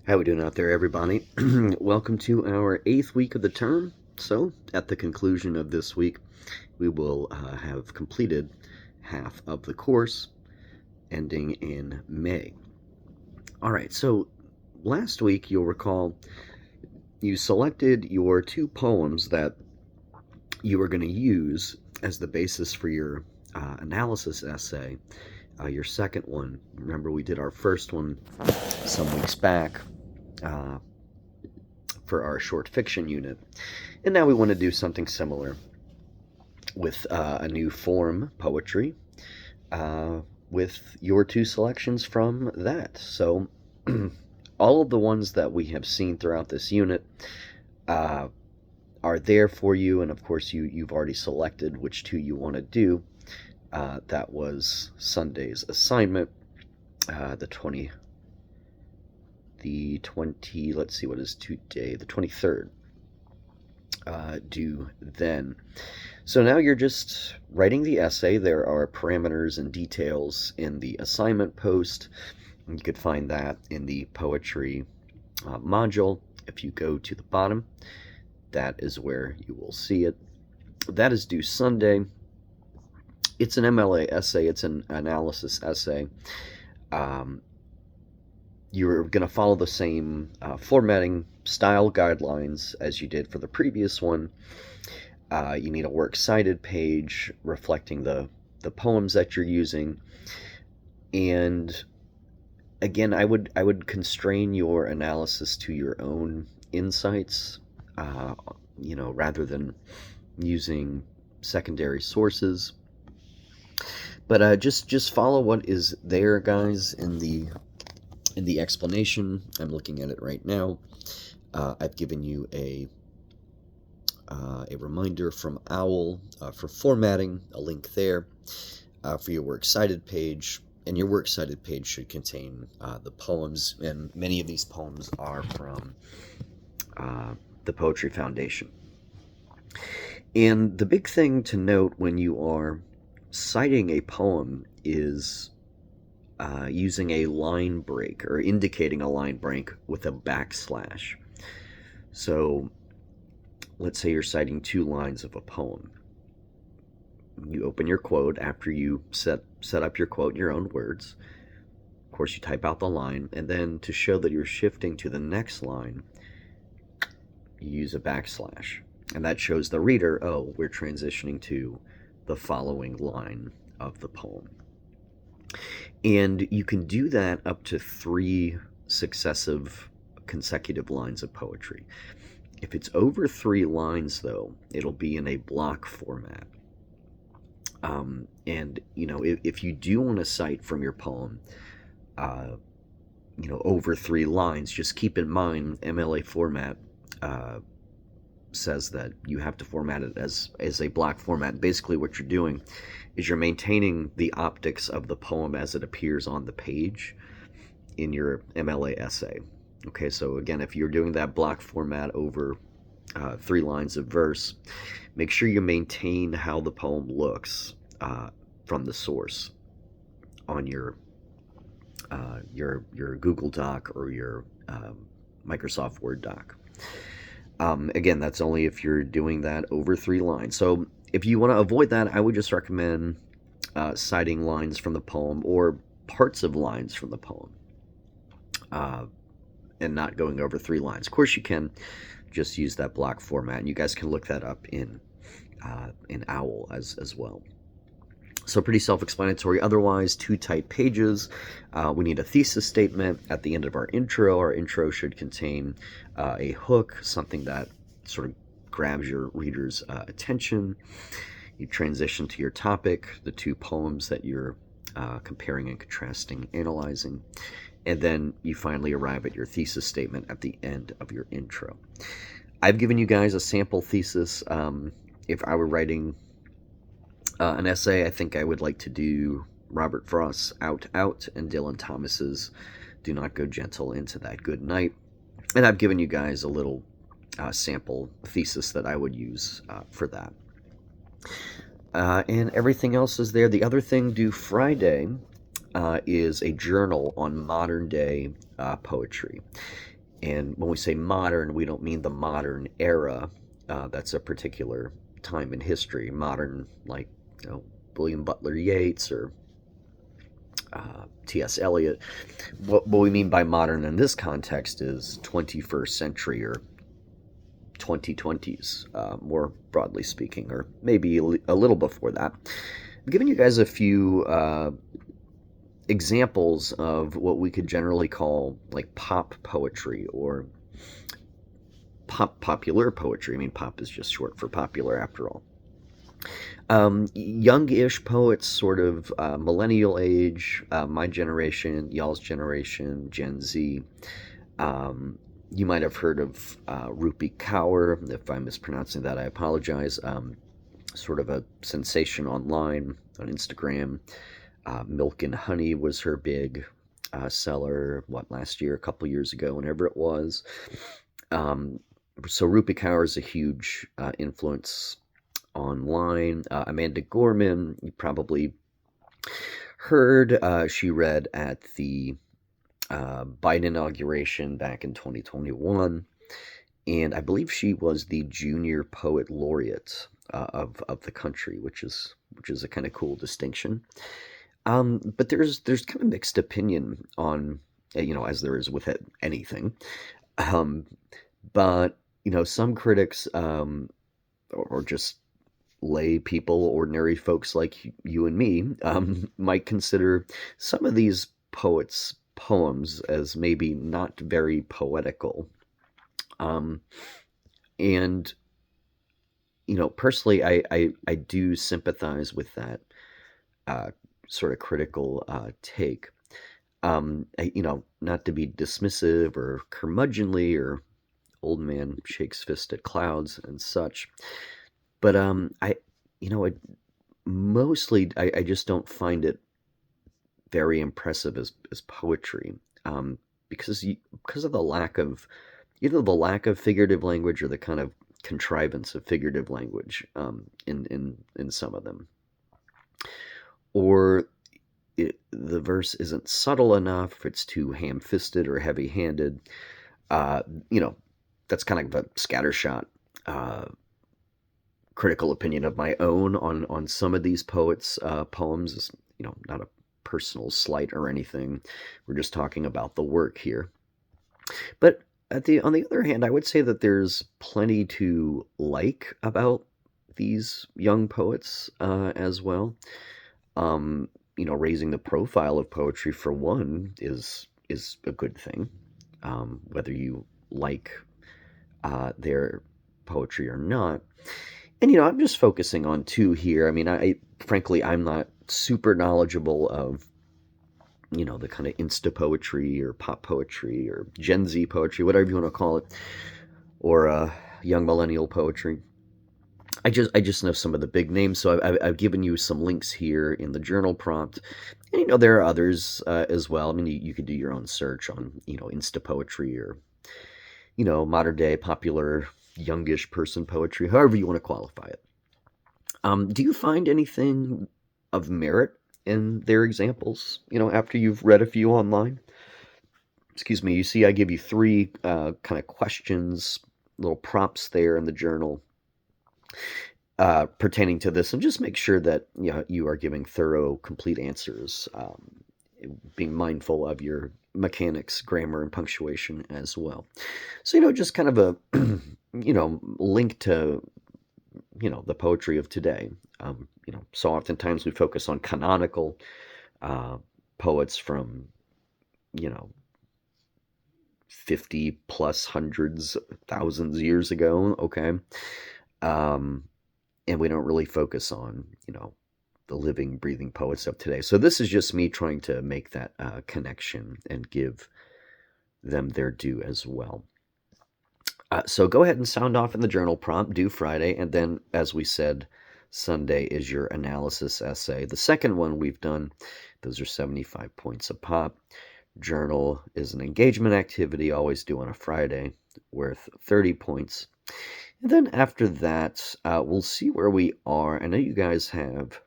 How we doing out there, everybody? Welcome to our 8th week of the term. So, at the conclusion of this week, we will have completed half of the course, ending in May. All right, so last week, you'll recall, you selected your 2 poems that you were going to use as the basis for your analysis essay. Your second one, remember we did our first one some weeks back, for our short fiction unit. And now we want to do something similar with a new form, poetry, with your 2 selections from that. So all of the ones that we have seen throughout this unit are there for you, and of course you've already selected which 2 you want to do. That was Sunday's assignment, the 20, let's see, what is today? The 23rd, due then. So now you're just writing the essay. There are parameters and details in the assignment post. You could find that in the poetry module. If you go to the bottom, that is where you will see it. That is due Sunday. It's an MLA essay. It's an analysis essay. You're going to follow the same formatting style guidelines as you did for the previous one. You need a works cited page reflecting the poems that you're using. And again, I would constrain your analysis to your own insights, rather than using secondary sources. But just follow what is there, guys, in the explanation. I'm looking at it right now. I've given you a reminder from OWL for formatting, a link there for your works cited page. And your works cited page should contain the poems, and many of these poems are from the Poetry Foundation. And the big thing to note when you are citing a poem is using a line break, or indicating a line break with a backslash. So let's say you're citing 2 lines of a poem. You open your quote after you set up your quote in your own words. Of course, you type out the line, and then to show that you're shifting to the next line, you use a backslash. And that shows the reader, oh, we're transitioning to the following line of the poem. And you can do that up to 3 successive consecutive lines of poetry. If it's over 3 lines, though, it'll be in a block format. And, if you do want to cite from your poem, over 3 lines, just keep in mind MLA format says that you have to format it as a block format. Basically what you're doing is you're maintaining the optics of the poem as it appears on the page in your MLA essay. Okay, so again, if you're doing that block format over 3 lines of verse, make sure you maintain how the poem looks from the source on your Google Doc or your Microsoft Word doc. Again, that's only if you're doing that over 3 lines. So if you want to avoid that, I would just recommend citing lines from the poem or parts of lines from the poem, and not going over 3 lines. Of course, you can just use that block format, and you guys can look that up in OWL as well. So pretty self-explanatory. Otherwise, 2 tight pages. We need a thesis statement at the end of our intro. Our intro should contain a hook, something that sort of grabs your reader's attention. You transition to your topic, the 2 poems that you're comparing and contrasting, analyzing, and then you finally arrive at your thesis statement at the end of your intro. I've given you guys a sample thesis. If I were writing an essay, I think I would like to do Robert Frost's Out, Out, and Dylan Thomas's Do Not Go Gentle Into That Good Night. And I've given you guys a little sample thesis that I would use for that. And everything else is there. The other thing due Friday is a journal on modern day poetry. And when we say modern, we don't mean the modern era. That's a particular time in history. Modern, like, William Butler Yeats or T.S. Eliot. What we mean by modern in this context is 21st century or 2020s, more broadly speaking, or maybe a little before that. I'm giving you guys a few examples of what we could generally call like pop poetry or popular poetry. I mean, pop is just short for popular after all. Youngish poets, sort of millennial age, my generation, y'all's generation, Gen Z. You might have heard of Rupi Kaur. If I'm mispronouncing that, I apologize. Sort of a sensation online on Instagram. Milk and Honey was her big seller, last year, a couple years ago, whenever it was. So Rupi Kaur is a huge influence online. Amanda Gorman, you probably heard. She read at the Biden inauguration back in 2021, and I believe she was the junior poet laureate of the country, which is a kind of cool distinction. But there's kind of mixed opinion on, as there is with anything. But some critics, or just lay people, ordinary folks like you and me, might consider some of these poets' poems as maybe not very poetical. And personally, I do sympathize with that sort of critical take. Not to be dismissive or curmudgeonly or old man shakes fist at clouds and such, but mostly I just don't find it very impressive as poetry, because of the lack of either the lack of figurative language or the kind of contrivance of figurative language in some of them, or the verse isn't subtle enough, it's too ham-fisted or heavy-handed. That's kind of a scattershot critical opinion of my own on some of these poets' poems. Is not a personal slight or anything. We're just talking about the work here. But on the other hand, I would say that there's plenty to like about these young poets as well. Raising the profile of poetry, for one, is a good thing, whether you like their poetry or not. And I'm just focusing on two here. I mean, frankly, I'm not super knowledgeable of the kind of insta poetry or pop poetry or Gen Z poetry, whatever you want to call it, or young millennial poetry. I just know some of the big names, so I've given you some links here in the journal prompt, and there are others as well. I mean, you could do your own search on insta poetry or modern day popular youngish person poetry, however you want to qualify it. Do you find anything of merit in their examples? After you've read a few online. Excuse me. You see, I give you three kind of questions, little prompts there in the journal pertaining to this, and just make sure that you are giving thorough, complete answers, being mindful of your mechanics, grammar, and punctuation as well. So just kind of a link to the poetry of today. So oftentimes we focus on canonical poets from 50 plus hundreds, thousands years ago. Okay. And we don't really focus on, the living, breathing poets of today. So this is just me trying to make that connection and give them their due as well. So go ahead and sound off in the journal prompt, due Friday, and then, as we said, Sunday is your analysis essay. The second one we've done, those are 75 points a pop. Journal is an engagement activity, always due on a Friday, worth 30 points. And then after that, we'll see where we are. I know you guys have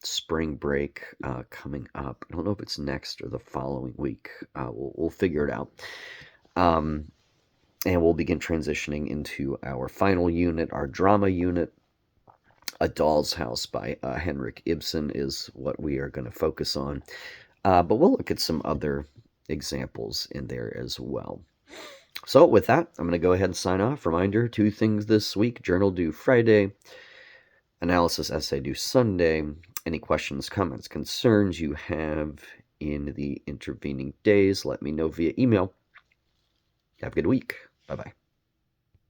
spring break coming up. I don't know if it's next or the following week. We'll figure it out. And we'll begin transitioning into our final unit, our drama unit. A Doll's House by Henrik Ibsen is what we are going to focus on. But we'll look at some other examples in there as well. So with that, I'm going to go ahead and sign off. Reminder, 2 things this week. Journal due Friday. Analysis essay due Sunday. Any questions, comments, concerns you have in the intervening days, let me know via email. Have a good week. Bye-bye.